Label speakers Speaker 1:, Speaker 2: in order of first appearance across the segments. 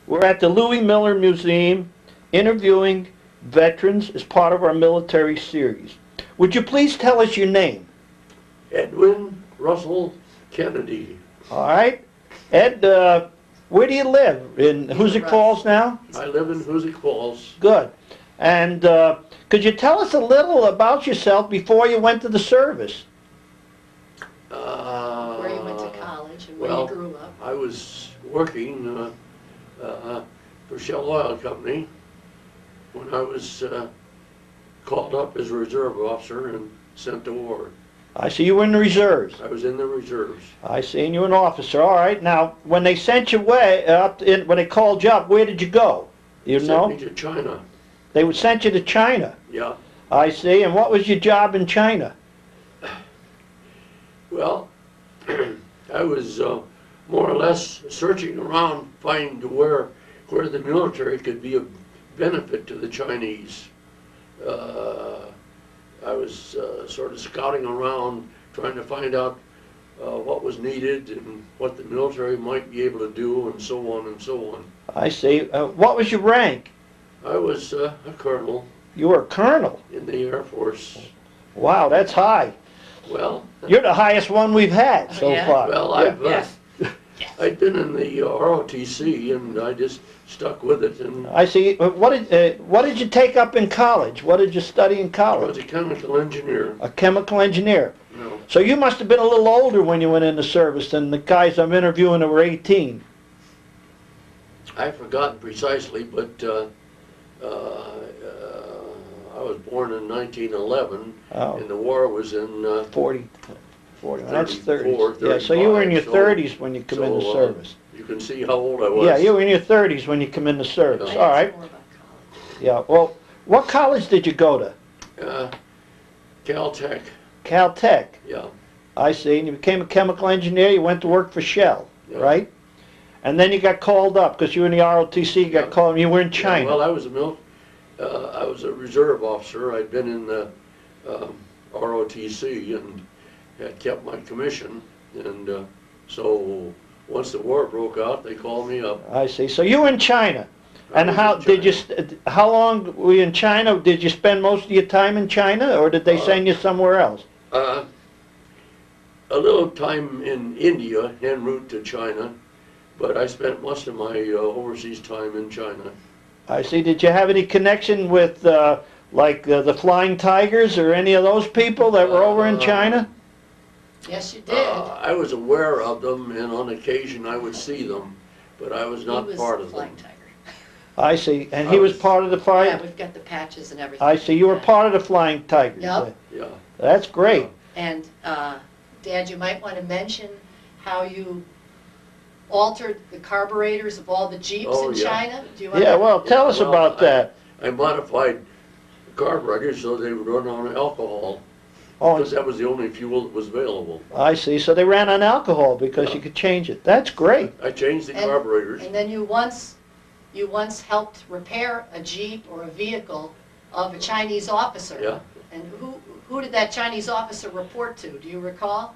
Speaker 1: We're at the Louis Miller Museum interviewing veterans as part of our military series. Would you please tell us your name?
Speaker 2: Edwin Russell Kennedy.
Speaker 1: All right. Ed, where do you live? In Hoosick Falls now?
Speaker 2: I live in Hoosick Falls.
Speaker 1: Good. And could you tell us a little about yourself before you went to the service?
Speaker 3: Where you went to college and where
Speaker 2: well,
Speaker 3: you grew up.
Speaker 2: I was working for Shell Oil Company when I was called up as a reserve officer and sent to war.
Speaker 1: I see you were in the reserves.
Speaker 2: I was in the reserves.
Speaker 1: I see, and you were an officer. All right. Now, when they sent you away, when they called you up, where did you go? You know?
Speaker 2: Sent me to China.
Speaker 1: They would send you to China.
Speaker 2: Yeah.
Speaker 1: I see. And what was your job in China?
Speaker 2: Well, I was more or less searching around, finding where the military could be of benefit to the Chinese. I was sort of scouting around, trying to find out what was needed and what the military might be able to do, and so on and so on.
Speaker 1: I see. What was your rank?
Speaker 2: I was a colonel.
Speaker 1: You were a colonel?
Speaker 2: In the Air Force.
Speaker 1: Wow, that's high.
Speaker 2: Well,
Speaker 1: you're the highest one we've had so far.
Speaker 2: Well, I've been in the ROTC, and I just stuck with it. And
Speaker 1: I see. What did you take up in college? What did you study in college?
Speaker 2: I was a chemical engineer.
Speaker 1: A chemical engineer.
Speaker 2: No.
Speaker 1: So you must have been a little older when you went into service than the guys I'm interviewing that were 18.
Speaker 2: I've forgotten precisely, but I was born in 1911, and the war was in
Speaker 1: 40. That's 30.
Speaker 2: 35,
Speaker 1: yeah, so you were in your 30s when you come into service.
Speaker 2: You can see how old I was.
Speaker 1: Yeah, you were in your 30s when you come into service.
Speaker 2: Yeah.
Speaker 1: All right. Yeah, well, what college did you go to?
Speaker 2: Caltech.
Speaker 1: Caltech.
Speaker 2: Yeah.
Speaker 1: I see. And you became a chemical engineer. You went to work for Shell,
Speaker 2: Yeah.
Speaker 1: right? And then you got called up because you were in the ROTC. You got called. And you were in China.
Speaker 2: Yeah, well, I was a reserve officer. I'd been in the ROTC and had kept my commission, and so once the war broke out, they called me up.
Speaker 1: I see. So you were in China, and how long were you in China? Did you spend most of your time in China, or did they send you somewhere else?
Speaker 2: A little time in India en route to China, but I spent most of my overseas time in China.
Speaker 1: I see. Did you have any connection with like the Flying Tigers or any of those people that were over in China?
Speaker 3: Yes, you did.
Speaker 2: I was aware of them, and on occasion I would see them, but I was not part of them.
Speaker 3: Flying Tiger.
Speaker 1: I see. And he was part of the Flying?
Speaker 3: Yeah, we've got the patches and everything.
Speaker 1: I see. You were part of the Flying Tigers.
Speaker 3: Yep.
Speaker 2: Yeah.
Speaker 1: That's great.
Speaker 3: And Dad, you might want to mention how you altered the carburetors of all the Jeeps in China. Do you want
Speaker 1: well, tell us about that.
Speaker 2: I modified the carburetors so they would run on alcohol.
Speaker 1: Oh,
Speaker 2: because that was the only fuel that was available.
Speaker 1: I see. So they ran on alcohol because you could change it. That's great.
Speaker 2: I changed the carburetors.
Speaker 3: And then you once helped repair a Jeep or a vehicle of a Chinese officer.
Speaker 2: Yeah.
Speaker 3: And who did that Chinese officer report to? Do you recall?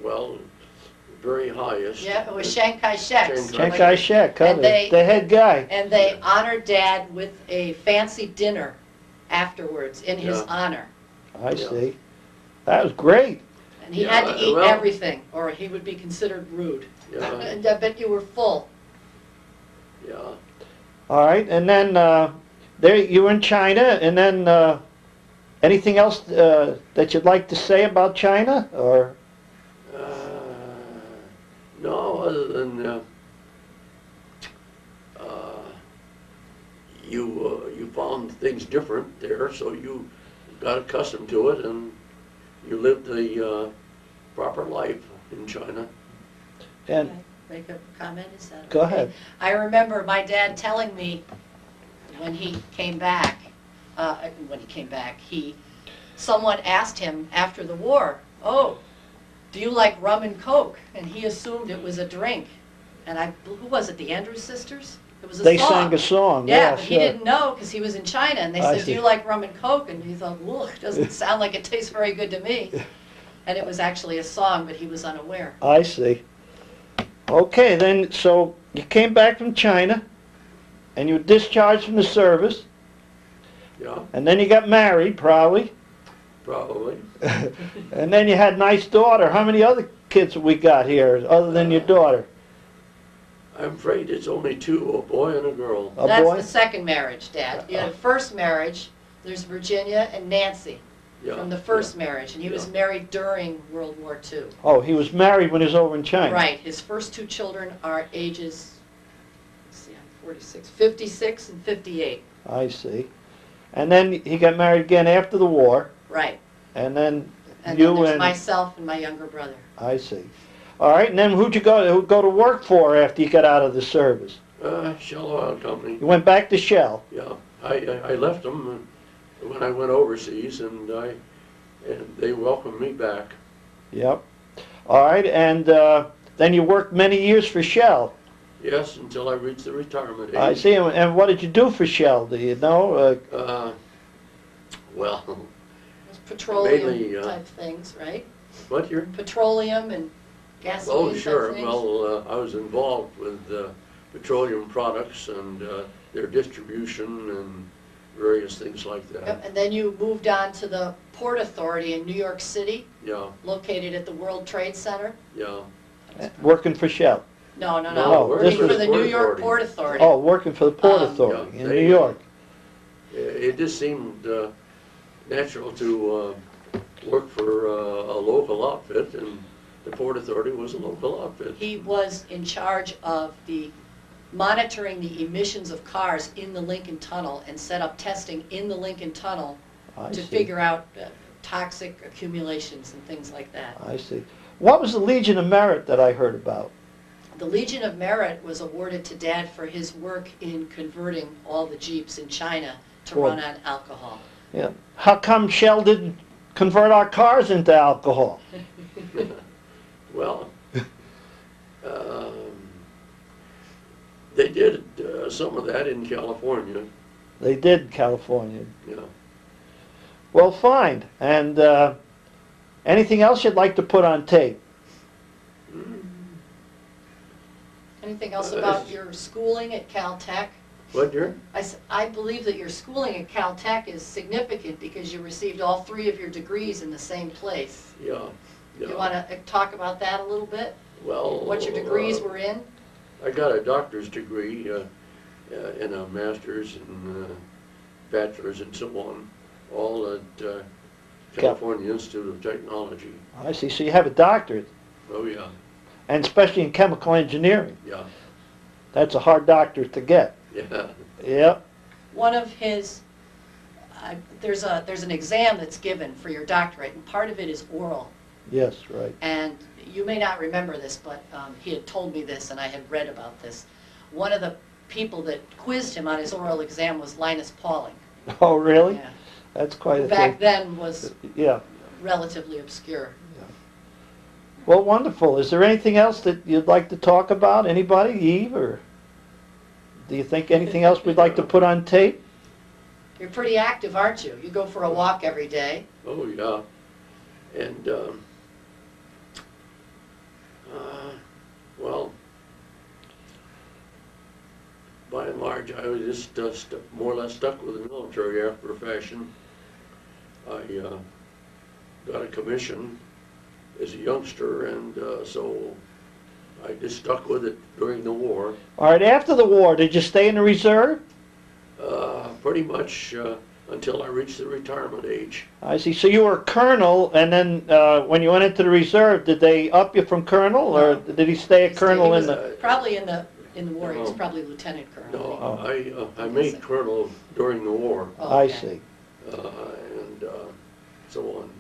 Speaker 2: Well, very highest.
Speaker 3: Yeah, it was Chiang Kai-shek.
Speaker 1: Chiang Kai-shek, the head guy.
Speaker 3: And they honored Dad with a fancy dinner afterwards in his honor.
Speaker 1: I see. That was great.
Speaker 3: And he had to eat everything, or he would be considered rude.
Speaker 2: Yeah.
Speaker 3: And I bet you were full.
Speaker 2: Yeah.
Speaker 1: All right, and then there you were in China, and then anything else that you'd like to say about China, or?
Speaker 2: No, other than you found things different there, so you got accustomed to it, and you lived the proper life in China.
Speaker 1: And
Speaker 3: make a comment? Is that
Speaker 1: go ahead.
Speaker 3: I remember my dad telling me when he came back, someone asked him after the war, "Oh, do you like rum and coke?" And he assumed it was a drink. And who was it? The Andrews sisters? It was a song.
Speaker 1: They sang a song.
Speaker 3: Yeah,
Speaker 1: Yeah,
Speaker 3: but he didn't know because he was in China, and they said, "Do you like rum and coke?" And he thought, "Well, it doesn't sound like it tastes very good to me." And it was actually a song, but he was unaware.
Speaker 1: I see. Okay, then, so you came back from China, and you were discharged from the service,
Speaker 2: Yeah,
Speaker 1: and then you got married, probably,
Speaker 2: probably.
Speaker 1: and then you had a nice daughter. How many other kids have we got here, other than your daughter?
Speaker 2: I'm afraid it's only two, a boy and a girl.
Speaker 1: A
Speaker 3: That's
Speaker 1: boy?
Speaker 3: the second marriage, Dad. You had a first marriage, there's Virginia and Nancy
Speaker 2: Yeah,
Speaker 3: from the first marriage, and he was
Speaker 2: Yeah.
Speaker 3: married during World War II.
Speaker 1: Oh, he was married when he was over in China.
Speaker 3: Right, his first two children are ages, let's see, I'm 46, 56 and 58.
Speaker 1: I see. And then he got married again after the war,
Speaker 3: Right,
Speaker 1: and then
Speaker 3: and
Speaker 1: you
Speaker 3: then there's
Speaker 1: and...
Speaker 3: myself and my younger brother.
Speaker 1: I see. All right, and then who'd you go to work for after you got out of the service?
Speaker 2: Shell Oil Company.
Speaker 1: You went back to Shell.
Speaker 2: Yeah, I left them when I went overseas, and they welcomed me back.
Speaker 1: Yep. All right, and then you worked many years for Shell.
Speaker 2: Yes, until I reached the retirement age.
Speaker 1: I see. And what did you do for Shell? Do you know?
Speaker 2: Well,
Speaker 3: It's petroleum
Speaker 2: Mainly,
Speaker 3: type things, right?
Speaker 2: what year?
Speaker 3: Petroleum and gasoline
Speaker 2: Oh,
Speaker 3: type
Speaker 2: sure.
Speaker 3: things.
Speaker 2: Well, I was involved with petroleum products and their distribution and various things like that.
Speaker 3: Yep, and then you moved on to the Port Authority in New York City,
Speaker 2: Yeah,
Speaker 3: located at the World Trade Center.
Speaker 2: yeah.
Speaker 1: Working for Shell.
Speaker 3: No, no,
Speaker 2: No,
Speaker 3: no,
Speaker 1: this
Speaker 3: working for
Speaker 1: was
Speaker 3: the
Speaker 2: Port
Speaker 3: New York
Speaker 2: Authority.
Speaker 3: Port Authority.
Speaker 1: Oh, working for the Port
Speaker 3: Um,
Speaker 1: Authority
Speaker 2: Yeah,
Speaker 1: in
Speaker 2: they-
Speaker 1: New York.
Speaker 2: It just seemed natural to work for a local outfit, and the Port Authority was a local outfit.
Speaker 3: He was in charge of monitoring the emissions of cars in the Lincoln Tunnel and set up testing in the Lincoln Tunnel
Speaker 1: I
Speaker 3: to
Speaker 1: see.
Speaker 3: figure out toxic accumulations and things like that.
Speaker 1: I see. What was the Legion of Merit that I heard about?
Speaker 3: The Legion of Merit was awarded to Dad for his work in converting all the Jeeps in China to
Speaker 1: Well-
Speaker 3: run on alcohol.
Speaker 1: Yeah. How come Shell didn't convert our cars into alcohol?
Speaker 2: Well, they did some of that in California,
Speaker 1: They did in California.
Speaker 2: you know.
Speaker 1: Well, fine. And anything else you'd like to put on tape?
Speaker 3: Anything else about your schooling at Caltech?
Speaker 2: What year?
Speaker 3: I believe that your schooling at Caltech is significant because you received all three of your degrees in the same place.
Speaker 2: Yeah, yeah.
Speaker 3: You want to talk about that a little bit?
Speaker 2: Well,
Speaker 3: What your degrees were in?
Speaker 2: I got a doctor's degree and a master's and bachelor's and so on, all at California Institute of Technology.
Speaker 1: I see. So you have a doctorate,
Speaker 2: Oh, yeah,
Speaker 1: and especially in chemical engineering.
Speaker 2: yeah,
Speaker 1: That's a hard doctorate to get.
Speaker 2: yeah.
Speaker 1: Yeah.
Speaker 3: One of his, there's an exam that's given for your doctorate, and part of it is oral.
Speaker 1: Yes, right.
Speaker 3: And you may not remember this, but he had told me this, and I had read about this. One of the people that quizzed him on his oral exam was Linus Pauling.
Speaker 1: Oh, really?
Speaker 3: Yeah.
Speaker 1: That's quite a
Speaker 3: Back
Speaker 1: thing.
Speaker 3: then was
Speaker 1: Yeah.
Speaker 3: relatively obscure.
Speaker 1: Well, wonderful. Is there anything else that you'd like to talk about? Anybody, Eve, or do you think anything else we'd like to put on tape?
Speaker 3: You're pretty active, aren't you? You go for a walk every day.
Speaker 2: Oh, yeah. And, well, by and large, I was just more or less stuck with the military after a fashion. I got a commission as a youngster, and so I just stuck with it during the war.
Speaker 1: All right, after the war, did you stay in the reserve?
Speaker 2: Pretty much until I reached the retirement age.
Speaker 1: I see. So you were a colonel, and then when you went into the reserve, did they up you from colonel, or did he stay a
Speaker 3: He
Speaker 1: colonel
Speaker 3: was
Speaker 1: in the...
Speaker 3: probably in the war. He was
Speaker 2: No.
Speaker 3: probably lieutenant colonel.
Speaker 2: No, I made colonel during the war,
Speaker 3: Oh,
Speaker 1: I
Speaker 3: okay.
Speaker 1: see.
Speaker 2: and so on.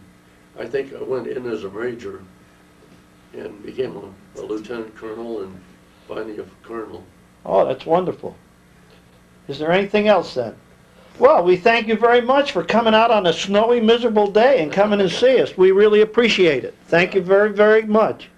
Speaker 2: I think I went in as a major and became a lieutenant colonel and finally a colonel.
Speaker 1: Oh, that's wonderful. Is there anything else then? Well, we thank you very much for coming out on a snowy, miserable day and coming and see us. We really appreciate it. Thank you very, very much.